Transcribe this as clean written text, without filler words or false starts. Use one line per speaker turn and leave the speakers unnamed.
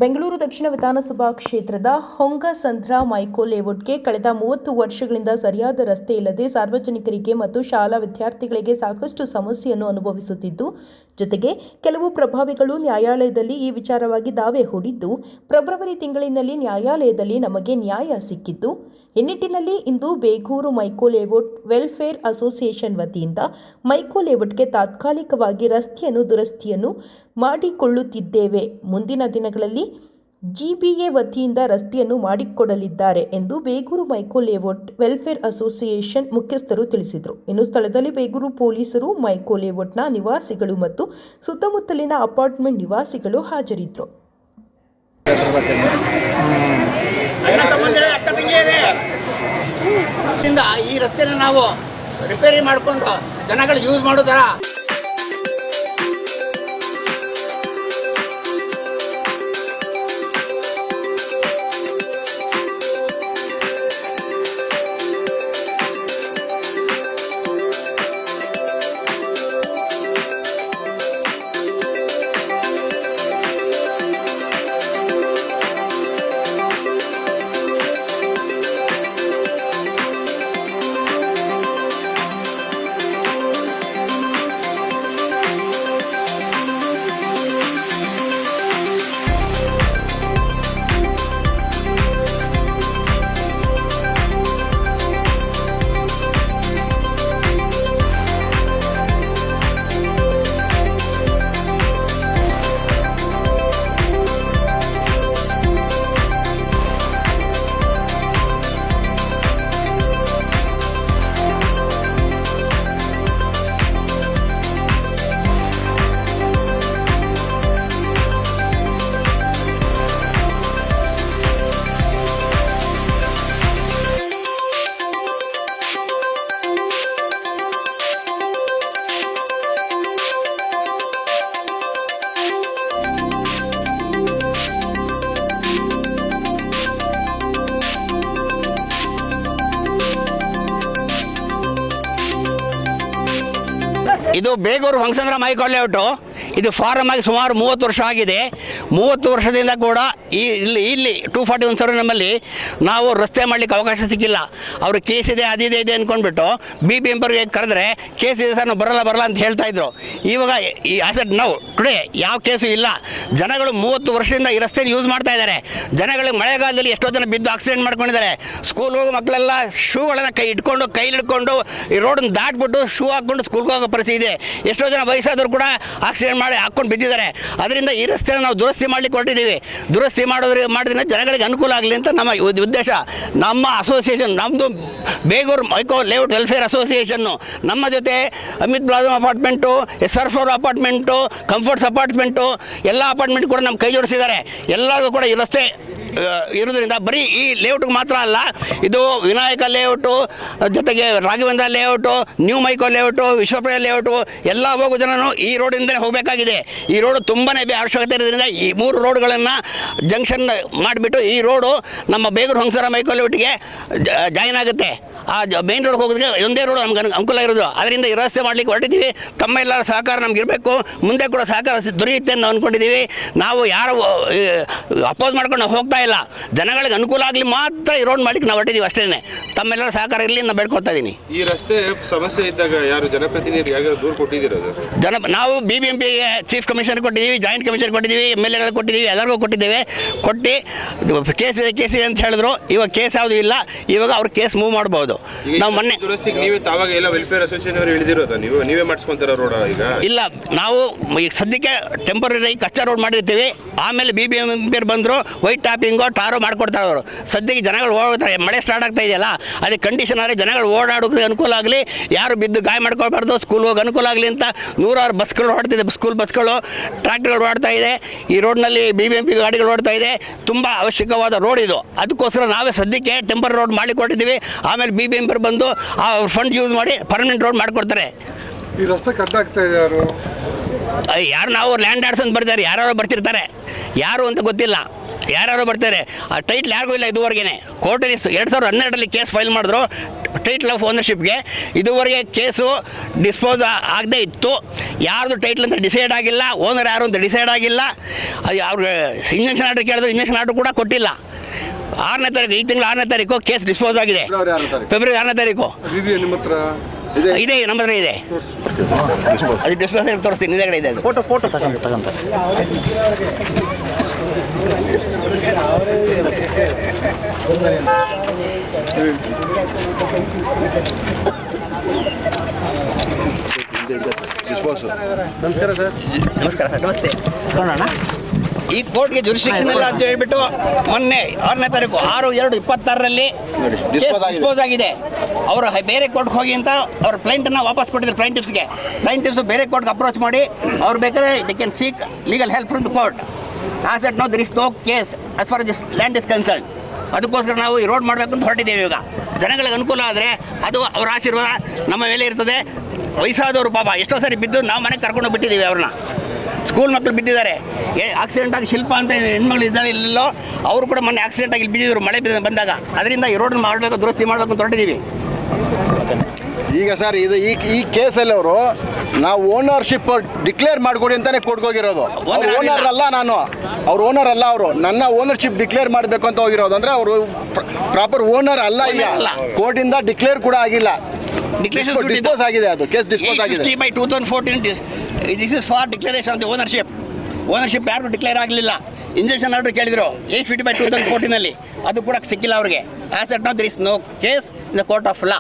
ಬೆಂಗಳೂರು ದಕ್ಷಿಣ ವಿಧಾನಸಭಾ ಕ್ಷೇತ್ರದ ಹೊಂಗಸಂದ್ರ ಮೈಕೋ ಲೇಔಟ್ಗೆ ಕಳೆದ 30 ವರ್ಷಗಳಿಂದ ಸರಿಯಾದ ರಸ್ತೆ ಇಲ್ಲದೆ ಸಾರ್ವಜನಿಕರಿಗೆ ಮತ್ತು ಶಾಲಾ ವಿದ್ಯಾರ್ಥಿಗಳಿಗೆ ಸಾಕಷ್ಟು ಸಮಸ್ಯೆಯನ್ನು ಅನುಭವಿಸುತ್ತಿದ್ದು, ಜೊತೆಗೆ ಕೆಲವು ಪ್ರಭಾವಿಗಳು ನ್ಯಾಯಾಲಯದಲ್ಲಿ ಈ ವಿಚಾರವಾಗಿ ದಾವೆ ಹೂಡಿದ್ದು, ಫೆಬ್ರವರಿ ತಿಂಗಳಿನಲ್ಲಿ ನ್ಯಾಯಾಲಯದಲ್ಲಿ ನಮಗೆ ನ್ಯಾಯ ಸಿಕ್ಕಿದ್ದು. ಈ ನಿಟ್ಟಿನಲ್ಲಿ ಇಂದು Begur Mico layout welfare association ವತಿಯಿಂದ ಮೈಕೋ ಲೇಔಟ್ಗೆ ತಾತ್ಕಾಲಿಕವಾಗಿ ರಸ್ತೆಯನ್ನು ದುರಸ್ತಿಯನ್ನು ಮಾಡಿಕೊಳ್ಳುತ್ತಿದ್ದೇವೆ. ಮುಂದಿನ ದಿನಗಳಲ್ಲಿ ಜಿಬಿಎ ವತಿಯಿಂದ ರಸ್ತೆಯನ್ನು ಮಾಡಿಕೊಡಲಿದ್ದಾರೆ ಎಂದು Begur Mico layout welfare association ಮುಖ್ಯಸ್ಥರು ತಿಳಿಸಿದರು. ಇನ್ನು ಸ್ಥಳದಲ್ಲಿ ಬೇಗೂರು ಪೊಲೀಸರು, ಮೈಕೋ ಲೇಔಟ್ನ ನಿವಾಸಿಗಳು ಮತ್ತು ಸುತ್ತಮುತ್ತಲಿನ ಅಪಾರ್ಟ್ಮೆಂಟ್ ನಿವಾಸಿಗಳು ಹಾಜರಿದ್ದರು.
ಈ ರಸ್ತೆನ ನಾವು ರಿಪೇರಿ ಮಾಡಿಕೊಂಡು ಜನಗಳು ಯೂಸ್ ಮಾಡೋದರ ಇದು ಬೇಗೂರು ಹೊಂಗಸಂದ್ರ ಮೈಕೋ ಲೇಔಟು. ಇದು ಫಾರಮ್ ಆಗಿ ಸುಮಾರು 30 ವರ್ಷ ಆಗಿದೆ. 30 ವರ್ಷದಿಂದ ಕೂಡ ಇಲ್ಲಿ 241 ಸರ್ವೆ ನಮ್ಮಲ್ಲಿ ನಾವು ರಸ್ತೆ ಮಾಡಲಿಕ್ಕೆ ಅವಕಾಶ ಸಿಕ್ಕಿಲ್ಲ. ಅವರು ಕೇಸ್ ಇದೆ, ಅದಿದೆ ಅಂದ್ಕೊಂಡ್ಬಿಟ್ಟು BBMPಗೆ ಕರೆದ್ರೆ ಕೇಸ್ ಇದೆ ಸರ್, ನಾವು ಬರಲ್ಲ ಅಂತ ಹೇಳ್ತಾ ಇದ್ರು. ಇವಾಗ ಈ ಆಸೆಟ್ ನಾವು ಟುಡೇ ಯಾವ ಕೇಸು ಇಲ್ಲ. ಜನಗಳು 30 ವರ್ಷದಿಂದ ಈ ರಸ್ತೆನ ಯೂಸ್ ಮಾಡ್ತಾ ಇದ್ದಾರೆ. ಜನಗಳಿಗೆ ಮಳೆಗಾಲದಲ್ಲಿ ಎಷ್ಟೋ ಜನ ಬಿದ್ದು ಆಕ್ಸಿಡೆಂಟ್ ಮಾಡ್ಕೊಂಡಿದ್ದಾರೆ. ಸ್ಕೂಲ್ ಹೋಗೋ ಮಕ್ಕಳೆಲ್ಲ ಶೂಗಳನ್ನು ಕೈಲಿ ಹಿಡ್ಕೊಂಡು ಈ ರೋಡನ್ನು ದಾಟ್ಬಿಟ್ಟು ಶೂ ಹಾಕ್ಕೊಂಡು ಸ್ಕೂಲ್ಗೆ ಹೋಗೋ ಪರಿಸ್ಥಿತಿ ಇದೆ. ಎಷ್ಟೋ ಜನ ವಯಸ್ಸಾದವರು ಕೂಡ ಆಕ್ಸಿಡೆಂಟ್ ಮಾಡಿ ಹಾಕ್ಕೊಂಡು ಬಿದ್ದಿದ್ದಾರೆ. ಅದರಿಂದ ಈ ರಸ್ತೆನ ನಾವು ದುರಸ್ತಿ ಮಾಡಲಿಕ್ಕೆ ಹೊರಟಿದ್ದೀವಿ. ದುರಸ್ತಿ ಮಾಡೋದ್ರಿಂದ ಜನಗಳಿಗೆ ಅನುಕೂಲ ಆಗಲಿ ಅಂತ ನಮ್ಮ ಉದ್ದೇಶ. ನಮ್ಮ ಅಸೋಸಿಯೇಷನ್, ನಮ್ಮದು ಬೇಗೂರು ಮೈಕೋ ಲೇಔಟ್ ವೆಲ್ಫೇರ್ ಅಸೋಸಿಯೇಷನ್ನು, ನಮ್ಮ ಜೊತೆ ಅಮಿತ್ ಪ್ಲಾಜಮ್ apartment, SR floor apartment, comforts apartment ಎಲ್ಲ ಅಪಾರ್ಟ್ಮೆಂಟ್ ಕೂಡ ನಮ್ಮ ಕೈ ಜೋಡಿಸಿದ್ದಾರೆ. ಎಲ್ಲರಿಗೂ ಕೂಡ ಈ ರಸ್ತೆ ಇರೋದ್ರಿಂದ ಬರೀ ಈ ಲೇಔಟ್ಗೆ ಮಾತ್ರ ಅಲ್ಲ, ಇದು ವಿನಾಯಕ ಲೇಔಟು, ಜೊತೆಗೆ Raghavendra layout, new Mico layout, Vishwapriya layout ಎಲ್ಲ ಹೋಗೋ ಜನನು ಈ ರೋಡಿಂದಲೇ ಹೋಗಬೇಕಾಗಿದೆ. ಈ ರೋಡು ತುಂಬಾ ಅವಶ್ಯಕತೆ ಇರೋದ್ರಿಂದ ಈ 3 ರೋಡ್ಗಳನ್ನು ಜಂಕ್ಷನ್ ಮಾಡಿಬಿಟ್ಟು ಈ ರೋಡು ನಮ್ಮ ಬೇಗೂರು ಹೊಂಗಸಂದ್ರ ಮೈಕೋ ಲೇಔಟ್ಗೆ ಜಾಯಿನ್ ಆಗುತ್ತೆ. ಆ ಮೇನ್ ರೋಡ್ಗೆ ಹೋಗೋದಕ್ಕೆ ಒಂದೇ ರೋಡು ನಮ್ಗೆ ಅನುಕೂಲ ಇರೋದು. ಅದರಿಂದ ಈ ರಸ್ತೆ ಮಾಡಲಿಕ್ಕೆ ಹೊರಟಿದ್ದೀವಿ. ತಮ್ಮ ಎಲ್ಲರ ಸಹಕಾರ ನಮ್ಗೆ ಇರಬೇಕು. ಮುಂದೆ ಕೂಡ ಸಹಕಾರ ದೊರೆಯುತ್ತೆ ಅಂತ ಅಂದ್ಕೊಂಡಿದ್ದೀವಿ. ನಾವು ಯಾರು ಅಪೋಸ್ ಮಾಡ್ಕೊಂಡು ನಾವು ಹೋಗ್ತಾ ಇಲ್ಲ. ಜನಗಳಿಗೆ ಅನುಕೂಲ ಆಗಲಿ ಮಾತ್ರ ಈ ರೋಡ್ ಮಾಡಲಿಕ್ಕೆ ನಾವು ಹೊರಟಿದ್ದೀವಿ ಅಷ್ಟೇ. ತಮ್ಮೆಲ್ಲರ ಸಹಕಾರ ಇರಲಿ ನಾನು ಬೇಡ್ಕೊಳ್ತಾ ಇದ್ದೀನಿ.
ಈ ರಸ್ತೆ ಸಮಸ್ಯೆ ಇದ್ದಾಗ ಯಾರು ಜನಪ್ರತಿನಿಧಿ ದೂರು ಕೊಟ್ಟಿದ್ದೀರೋದು?
ನಾವು BBMPಗೆ ಚೀಫ್ ಕಮಿಷನರ್ ಕೊಟ್ಟಿದ್ದೀವಿ, ಜಾಯಿಂಟ್ ಕಮಿಷನರ್ ಕೊಟ್ಟಿದ್ದೀವಿ, MLAಗಳು ಕೊಟ್ಟಿದ್ದೀವಿ, ಎಲ್ಲರಿಗೂ ಕೊಟ್ಟಿದ್ದೇವೆ. ಕೇಸ್ ಇದೆ ಅಂತ ಹೇಳಿದ್ರು. ಇವಾಗ ಕೇಸ್ ಯಾವುದೂ ಇಲ್ಲ. ಇವಾಗ ಅವ್ರು ಕೇಸ್ ಮೂವ್ ಮಾಡ್ಬೋದು. ನಾವು ಮೊನ್ನೆ
ನೀವೇ ತಾವಾಗ ಎಲ್ಲ ವೆಲ್ಫೇರ್ ಅಸೋಸಿಯೇಷನ್ ಅವರು ಹೇಳಿದಿರೋದು, ನೀವೇ ಮಾಡಿಸ್ಕೊಂತಾರ ರೋಡ್? ಈಗ
ಇಲ್ಲ, ನಾವು ಈಗ ಸದ್ಯಕ್ಕೆ ಟೆಂಪರರಿ ಕಚ್ಚಾ ರೋಡ್ ಮಾಡಿರ್ತೀವಿ. ಆಮೇಲೆ BBMP ಬಂದರು, ವೈಟ್ ಟಾಪಿಂಗು ಟಾರು ಮಾಡ್ಕೊಡ್ತಾರೆ ಅವರು. ಸದ್ಯಕ್ಕೆ ಜನಗಳು ಓಡಾಡ್ತಾರೆ. ಮಳೆ ಸ್ಟಾರ್ಟ್ ಆಗ್ತಾ ಇದೆಯಲ್ಲ, ಅದಕ್ಕೆ ಕಂಡೀಷನ್ ಆದರೆ ಜನಗಳು ಓಡಾಡೋಕ್ಕೆ ಅನುಕೂಲ ಆಗಲಿ, ಯಾರು ಬಿದ್ದು ಗಾಯ ಮಾಡ್ಕೊಳ್ಬಾರ್ದು, ಸ್ಕೂಲ್ ಹೋಗಿ ಅನುಕೂಲ ಆಗಲಿ ಅಂತ 100 ಬಸ್ಗಳು ಓಡ್ತಿದೆ. ಸ್ಕೂಲ್ ಬಸ್ಗಳು, ಟ್ರ್ಯಾಕ್ಟರ್ಗಳು ಓಡ್ತಾ ಇದೆ. ಈ ರೋಡ್ನಲ್ಲಿ BBMP ಗಾಡಿಗಳು ಓಡ್ತಾ ಇದೆ. ತುಂಬ ಅವಶ್ಯಕವಾದ ರೋಡ್ ಇದು. ಅದಕ್ಕೋಸ್ಕರ ನಾವೇ ಸದ್ಯಕ್ಕೆ ಟೆಂಪರರಿ ರೋಡ್ ಮಾಡಲಿಕ್ಕೆ ಹೊರಟಿದ್ದೀವಿ. ಆಮೇಲೆ BBMP ಬಂದು ಆ ಫಂಡ್ ಯೂಸ್ ಮಾಡಿ ಪರ್ಮನೆಂಟ್ ರೋಡ್ ಮಾಡಿಕೊಡ್ತಾರೆ.
ಈ ರಸ್ತೆ ಕಟ್ಟಾಗ್ತಾ ಇದೆ
ಯಾರು ನಾವು ಲ್ಯಾಂಡ್ ಆರ್ಡ್ಸ್ ಅಂತ ಬರ್ತಾರೆ, ಯಾರು ಬರ್ತಿರ್ತಾರೆ, ಯಾರು ಅಂತ ಗೊತ್ತಿಲ್ಲ. ಯಾರು ಬರ್ತಾರೆ. ಆ ಟೈಟ್ಲ್ ಯಾರಿಗೂ ಇಲ್ಲ ಇದುವರೆಗೆ. ಕೋರ್ಟಲ್ಲಿ 2012ರಲ್ಲಿ ಕೇಸ್ ಫೈಲ್ ಮಾಡಿದ್ರು ಟೈಟ್ಲ್ ಆಫ್ ಓನರ್ಶಿಪ್ಗೆ. ಇದುವರೆಗೆ ಕೇಸು ಡಿಸ್ಪೋಸ್ ಆಗದೇ ಇತ್ತು.
ಯಾರ್ದು ಟೈಟ್ಲ್ ಅಂತ ಡಿಸೈಡ್ ಆಗಿಲ್ಲ, ಓನರ್ ಯಾರು ಅಂತ ಡಿಸೈಡ್ ಆಗಿಲ್ಲ. ಅದು ಅವ್ರಿಗೆ ಇಂಜೆಕ್ಷನ್ ಆರ್ಡರ್ ಕೇಳಿದ್ರು, ಇಂಜೆಕ್ಷನ್ ಆರ್ಡರ್ ಕೂಡ ಕೊಟ್ಟಿಲ್ಲ. 6ನೇ ತಾರೀಕು, ಈ ತಿಂಗಳು 6ನೇ ತಾರೀಕು ಕೇಸ್ ಡಿಸ್ಪೋಸ್ ಆಗಿದೆ. ಫೆಬ್ರವರಿ 6ನೇ ತಾರೀಕು
ಇದೆಯಾ ನಿಮ್ಮ ಹತ್ರ?
ಇದೆ, ನಮ್ಮ ಹತ್ರ ಇದೆ. ಅದು ಡಿಸ್ಪೋಸ್ ಆಗಿ ತೋರಿಸ್ತೀನಿ, ಹಿಂದೆಗಡೆ ಇದೆ ಅದು.
ಫೋಟೋ ತಗೊಂತ
ನಮಸ್ಕಾರ ಸರ್.
ನಮಸ್ಕಾರ ಸರ್. ನಮಸ್ತೆ.
ನೋಡೋಣ.
ಈ ಕೋರ್ಟ್ಗೆ ಜುರಿಸ್ಡಿಕ್ಷನ್ ಇಲ್ಲ ಅಂತ ಹೇಳ್ಬಿಟ್ಟು ಮೊನ್ನೆ 6ನೇ ತಾರೀಕು 6/2/26ರಲ್ಲಿ ಡಿಸ್ಪೋಸ್ ಆಗಿದೆ. ಅವರು ಬೇರೆ ಕೋರ್ಟ್ಗೆ ಹೋಗಿ ಅಂತ ಅವ್ರ ಕ್ಲೈಂಟನ್ನು ವಾಪಸ್ ಕೊಟ್ಟಿದ್ರು ಕ್ಲೈಂಟಿವ್ಸು ಬೇರೆ ಕೋರ್ಟ್ಗೆ ಅಪ್ರೋಚ್ ಮಾಡಿ ಅವ್ರು ಬೇಕಾದ್ರೆ they can seek legal help from the court. As that no there is no case as for this land is concern. ಅದಕ್ಕೋಸ್ಕರ ನಾವು ಈ ರೋಡ್ ಮಾಡಬೇಕು ಅಂತ ಹೊರಟಿದ್ದೇವೆ. ಈಗ ಜನಗಳಿಗೆ ಅನುಕೂಲ ಆದರೆ ಅದು ಅವರ ಆಶೀರ್ವಾದ ನಮ್ಮ ಮೇಲೆ ಇರ್ತದೆ. ವಯಸ್ಸಾದವರು ಪಾಪ ಎಷ್ಟೋ ಸರಿ ಬಿದ್ದು ನಾವು ಮನೆಗೆ ಕರ್ಕೊಂಡು ಬಿಟ್ಟಿದ್ದೀವಿ. ಅವ್ರನ್ನ ಸ್ಕೂಲ್ ಮಕ್ಕಳು ಬಿದ್ದಿದ್ದಾರೆ. ಆಕ್ಸಿಡೆಂಟ್ ಆಗಿ ಶಿಲ್ಪ ಅಂತ ಹೆಣ್ಮಗಳು ಇದ್ದಾರೆ, ಇಲ್ಲೋ ಅವರು ಕೂಡ ಮೊನ್ನೆ ಆಕ್ಸಿಡೆಂಟ್ ಆಗಿ ಬಿದ್ದಿದ್ರು ಮಳೆ ಬಂದಾಗ. ಅದರಿಂದ ಈ ರೋಡನ್ನು ಮಾಡಬೇಕು, ದುರಸ್ತಿ ಮಾಡಬೇಕು ಅಂತ ಹೊರಟಿದ್ದೀವಿ.
ಈಗ ಸರ್ ಇದು ಈ ಕೇಸಲ್ಲಿ ಅವರು ನಾವು ಓನರ್ಶಿಪ್ ಡಿಕ್ಲೇರ್ ಮಾಡಿಕೊಡಿ ಅಂತಾನೆ ಕೋರ್ಟ್ಗೆ ಹೋಗಿರೋದು. ಓನರ್ ಅಲ್ಲ ನಾನು, ಅವ್ರು ಓನರ್ ಅಲ್ಲ. ಅವರು ನನ್ನ ಓನರ್ಶಿಪ್ ಡಿಕ್ಲೇರ್ ಮಾಡಬೇಕು ಅಂತ ಹೋಗಿರೋದು. ಅಂದರೆ ಅವರು ಪ್ರಾಪರ್ ಓನರ್ ಅಲ್ಲ. ಈಗ ಕೋರ್ಟಿಂದ ಡಿಕ್ಲೇರ್ ಕೂಡ ಆಗಿಲ್ಲ, ಡಿಸ್ಪೋಸ್ ಆಗಿದೆ. ಅದು ಕೇಸ್ ಡಿಸ್ಪೋಸ್ ಆಗಿದೆ.
850/2014 this is for declaration of the ownership ಯಾರಿಗೂ ಡಿಕ್ಲೇರ್ ಆಗಲಿಲ್ಲ. ಇಂಜೆಕ್ಷನ್ ಆರ್ಡರ್ ಕೇಳಿದ್ರು 850/2014ನಲ್ಲಿ, ಅದು ಕೂಡ ಸಿಕ್ಕಿಲ್ಲ ಅವ್ರಿಗೆ. As that now there is no case in the court of law.